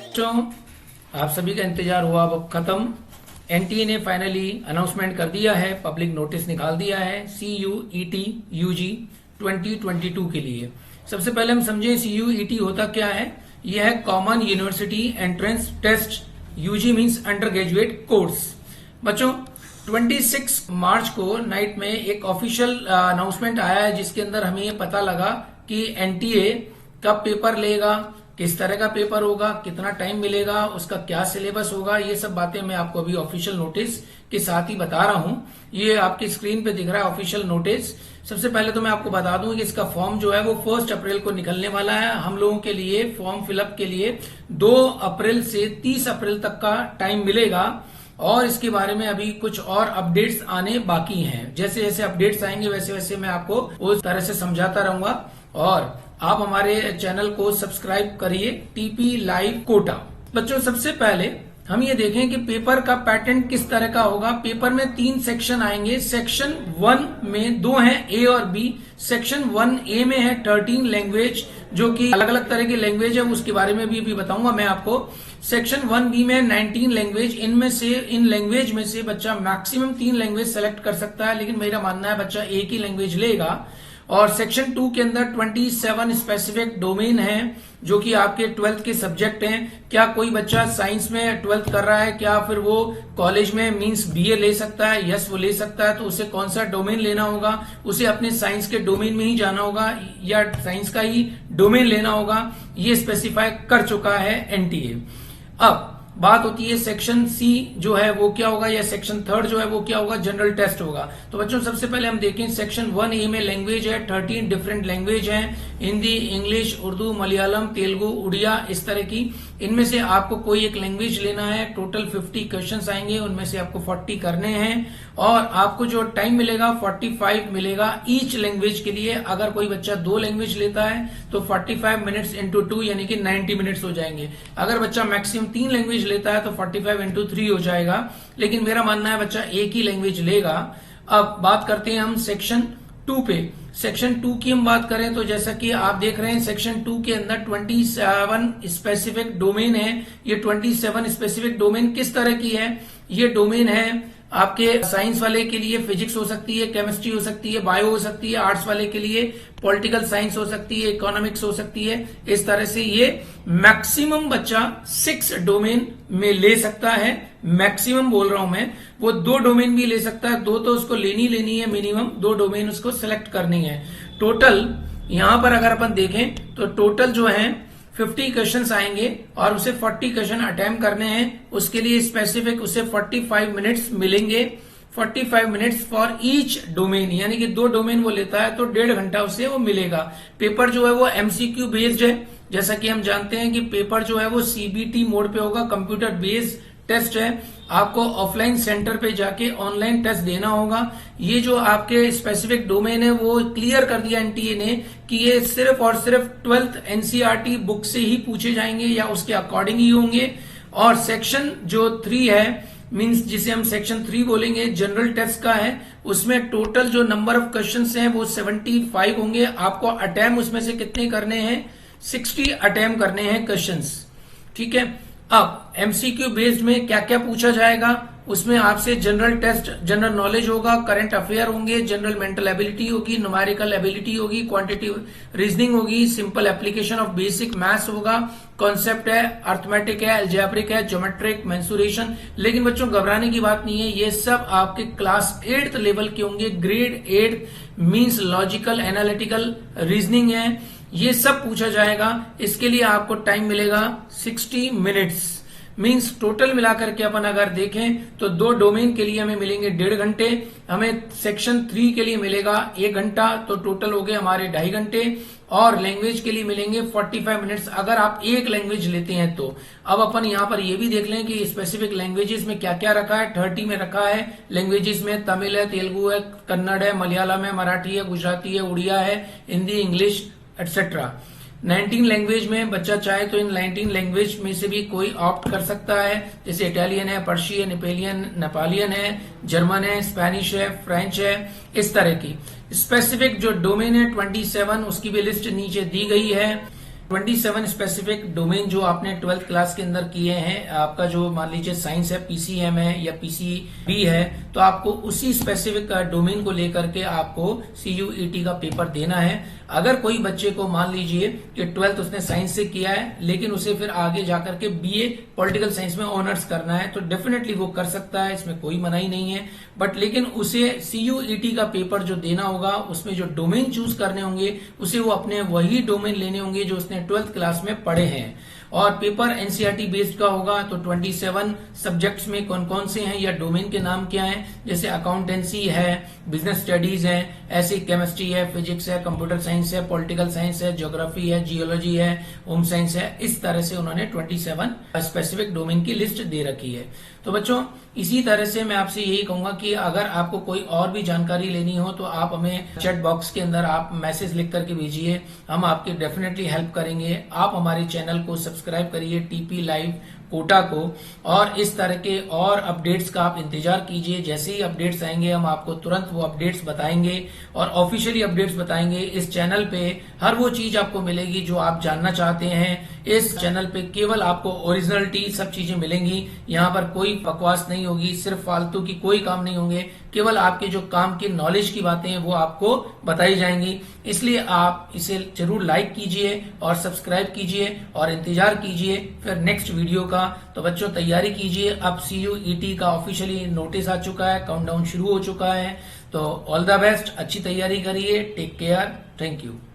बच्चों, आप सभी का इंतजार हुआ अब खत्म। एनटीए ने फाइनली अनाउंसमेंट कर दिया है, पब्लिक नोटिस निकाल दिया है CUET UG 2022 के लिए। सबसे पहले हम समझें CUET होता क्या है। यह है common university entrance test. UG means undergraduate course. बच्चों 26 मार्च को नाइट में एक ऑफिशियल अनाउंसमेंट आया है, जिसके अंदर हमें ये पता लगा कि एनटीए कब पेपर लेगा, किस तरह का पेपर होगा, कितना टाइम मिलेगा, उसका क्या सिलेबस होगा। ये सब बातें मैं आपको अभी ऑफिशियल नोटिस के साथ ही बता रहा हूं। ये आपकी स्क्रीन पे दिख रहा है ऑफिशियल नोटिस। सबसे पहले तो मैं आपको बता दूं कि इसका फॉर्म जो है वो 1 अप्रैल को निकलने वाला है। हम लोगों के लिए फॉर्म फिलअप के लिए 2 अप्रैल से 30 अप्रैल तक का टाइम मिलेगा, और इसके बारे में अभी कुछ और अपडेट्स आने बाकी हैं। जैसे जैसे अपडेट्स आएंगे वैसे वैसे मैं आपको उस तरह से समझाता रहूंगा। और आप हमारे चैनल को सब्सक्राइब करिए, टीपी लाइव कोटा। बच्चों सबसे पहले हम ये देखें कि पेपर का पैटर्न किस तरह का होगा। पेपर में 3 सेक्शन आएंगे। सेक्शन 1 में 2 हैं, A और B। सेक्शन 1A में है 13 लैंग्वेज, जो कि अलग अलग तरह की लैंग्वेज है, उसके बारे में भी बताऊंगा मैं आपको। सेक्शन 1B में 19 लैंग्वेज। इनमें से इन लैंग्वेज में से बच्चा मैक्सिमम 3 लैंग्वेज सेलेक्ट कर सकता है, लेकिन मेरा मानना है बच्चा एक ही लैंग्वेज लेगा। और सेक्शन 2 के अंदर 27 स्पेसिफिक डोमेन हैं, जो कि आपके 12th के सब्जेक्ट हैं। क्या कोई बच्चा साइंस में 12th कर रहा है, क्या फिर वो कॉलेज में मींस BA ले सकता है? यस, वो ले सकता है। तो उसे कौन सा डोमेन लेना होगा? उसे अपने साइंस के डोमेन में ही जाना होगा या साइंस का ही डोमेन लेना होगा, ये स्पेसिफाई कर चुका है एनटीए। अब बात होती है सेक्शन C जो है वो क्या होगा, या सेक्शन 3 जो है वो क्या होगा, जनरल टेस्ट होगा। तो बच्चों सबसे पहले हम देखें सेक्शन 1A में लैंग्वेज है, 13 डिफरेंट लैंग्वेज हैं, हिंदी, इंग्लिश, उर्दू, मलयालम, तेलुगु, उड़िया, इस तरह की। इनमें से आपको कोई एक लैंग्वेज लेना है। टोटल 50 क्वेश्चंस आएंगे, उनमें से आपको 40 करने हैं, और आपको जो टाइम मिलेगा 45 मिलेगा ईच लैंग्वेज के लिए। अगर कोई बच्चा 2 लैंग्वेज लेता है तो 45 मिनट्स इंटू 2 यानी कि 90 मिनट्स हो जाएंगे। अगर बच्चा मैक्सिमम 3 लैंग्वेज लेता है तो 45 इंटू 3 हो जाएगा, लेकिन मेरा मानना है बच्चा एक ही लैंग्वेज लेगा। अब बात करते हैं हम सेक्शन 2 पे। सेक्शन 2 की हम बात करें तो जैसा कि आप देख रहे हैं सेक्शन 2 के अंदर 27 स्पेसिफिक डोमेन है। ये 27 स्पेसिफिक डोमेन किस तरह की है? ये डोमेन है आपके साइंस वाले के लिए फिजिक्स हो सकती है, केमिस्ट्री हो सकती है, बायो हो सकती है। आर्ट्स वाले के लिए पॉलिटिकल साइंस हो सकती है, इकोनॉमिक्स हो सकती है। इस तरह से ये मैक्सिमम बच्चा 6 डोमेन में ले सकता है। मैक्सिमम बोल रहा हूं मैं, वो 2 डोमेन भी ले सकता है। 2 तो उसको लेनी है, मिनिमम 2 डोमेन उसको सिलेक्ट करनी है। टोटल यहां पर अगर अपन देखें तो टोटल जो है 50 क्वेश्चंस आएंगे, और उसे 40 क्वेश्चन अटेम्प्ट करने हैं। उसके लिए स्पेसिफिक उसे 45 मिनट्स मिलेंगे। 45 मिनट्स फॉर ईच डोमेन, यानी कि 2 डोमेन वो लेता है तो 1.5 घंटा उसे वो मिलेगा। पेपर जो है वो MCQ बेस्ड है। जैसा कि हम जानते हैं कि पेपर जो है वो CBT मोड पे होगा, कंप्यूटर बेस्ड टेस्ट है। आपको ऑफलाइन सेंटर पे जाके ऑनलाइन टेस्ट देना होगा। ये जो आपके स्पेसिफिक डोमेन है वो क्लियर कर दिया एनटीए ने कि ये सिर्फ और सिर्फ 12th NCERT बुक से ही पूछे जाएंगे या उसके अकॉर्डिंग ही होंगे। और सेक्शन जो 3 है, मींस जिसे हम सेक्शन 3 बोलेंगे, जनरल टेस्ट का है। उसमें टोटल जो नंबर ऑफ क्वेश्चंस हैं वो 75 होंगे। आपको अटेम्प्ट उसमें से कितने करने हैं? 60 अटेम्प्ट करने हैं क्वेश्चंस। ठीक है। अब MCQ बेस्ड में क्या क्या पूछा जाएगा? उसमें आपसे जनरल टेस्ट, जनरल नॉलेज होगा, करंट अफेयर होंगे, जनरल मेंटल एबिलिटी होगी, न्यूमेरिकल एबिलिटी होगी, क्वांटिटेटिव रीजनिंग होगी, simple application of basic maths होगा, कॉन्सेप्ट है, अर्थमेटिक है, एल्जेब्रिक है, ज्योमेट्रिक, मेंसुरेशन। लेकिन बच्चों घबराने की बात नहीं है, ये सब आपके क्लास 8th लेवल के होंगे। Grade 8 means logical analytical reasoning है, ये सब पूछा जाएगा। इसके लिए आपको टाइम मिलेगा 60 मिनट्स। मींस टोटल मिलाकर के अपन अगर देखें तो 2 डोमेन के लिए हमें मिलेंगे 1.5 घंटे, हमें सेक्शन 3 के लिए मिलेगा 1 घंटा, तो टोटल हो गए हमारे 2.5 घंटे। और लैंग्वेज के लिए मिलेंगे 45 मिनट्स अगर आप एक लैंग्वेज लेते हैं तो। अब अपन यहाँ पर ये भी देख लें कि स्पेसिफिक लैंग्वेजेस में क्या क्या रखा है। 30 में रखा है लैंग्वेजेस में, तमिल है, तेलुगु है, कन्नड़ है, मलयालम है, मराठी है, गुजराती है, उड़िया है, हिंदी, इंग्लिश एटसेट्रा। 19 लैंग्वेज में बच्चा चाहे तो इन 19 लैंग्वेज में से भी कोई ऑप्ट कर सकता है, जैसे इटालियन है, पर्शियन, नेपालियन है, जर्मन है, स्पेनिश है, फ्रेंच है, इस तरह की। स्पेसिफिक जो डोमेन है 27, उसकी भी लिस्ट नीचे दी गई है। 27 स्पेसिफिक डोमेन जो आपने 12th क्लास के अंदर किए हैं, आपका जो मान लीजिए साइंस है, पीसीएम है या पीसीबी है, तो आपको उसी स्पेसिफिक डोमेन को लेकर के आपको सीयूईटी का पेपर देना है। अगर कोई बच्चे को मान लीजिए कि 12th उसने साइंस से किया है, लेकिन उसे फिर आगे जाकर के बीए पॉलिटिकल साइंस में ऑनर्स करना है, तो डेफिनेटली वो कर सकता है, इसमें कोई मनाही नहीं है। बट लेकिन उसे सीयूईटी का पेपर जो देना होगा, उसमें जो डोमेन चूज करने होंगे, उसे वो अपने वही डोमेन लेने होंगे जो उसने 12th क्लास में पढ़े हैं। और पेपर एनसीईआरटी बेस्ड का होगा। तो 27 सब्जेक्ट्स में कौन कौन से हैं या डोमेन के नाम क्या हैं, जैसे अकाउंटेंसी है, बिजनेस स्टडीज है, ऐसे केमिस्ट्री है, फिजिक्स है, कंप्यूटर साइंस है, पॉलिटिकल साइंस है, ज्योग्राफी है, जियोलॉजी है, होम साइंस है। इस तरह से उन्होंने 27 स्पेसिफिक डोमेन की लिस्ट दे रखी है। तो बच्चों, इसी तरह से मैं आपसे यही कहूंगा कि अगर आपको कोई और भी जानकारी लेनी हो तो आप हमें चैट बॉक्स के अंदर आप मैसेज लिख करके भेजिए, हम आपकी डेफिनेटली हेल्प करेंगे। आप हमारे चैनल को सब्सक्राइब करिए, टीपी लाइव कोटा को, और इस तरह के और अपडेट्स का आप इंतजार कीजिए। जैसे ही अपडेट्स आएंगे हम आपको तुरंत वो अपडेट्स बताएंगे और ऑफिशियली अपडेट्स बताएंगे। इस चैनल पे हर वो चीज आपको मिलेगी जो आप जानना चाहते हैं। इस चैनल पे केवल आपको ओरिजिनलिटी सब चीजें मिलेंगी, यहाँ पर कोई बकवास नहीं होगी, सिर्फ फालतू की कोई काम नहीं होंगे, केवल आपके जो काम की नॉलेज की बातें हैं वो आपको बताई जाएंगी। इसलिए आप इसे जरूर लाइक कीजिए और सब्सक्राइब कीजिए और इंतजार कीजिए फिर नेक्स्ट वीडियो का। तो बच्चों, तैयारी कीजिए, अब सीयूईटी का ऑफिशियली नोटिस आ चुका है, काउंटडाउन शुरू हो चुका है। तो ऑल द बेस्ट, अच्छी तैयारी करिए, टेक केयर, थैंक यू।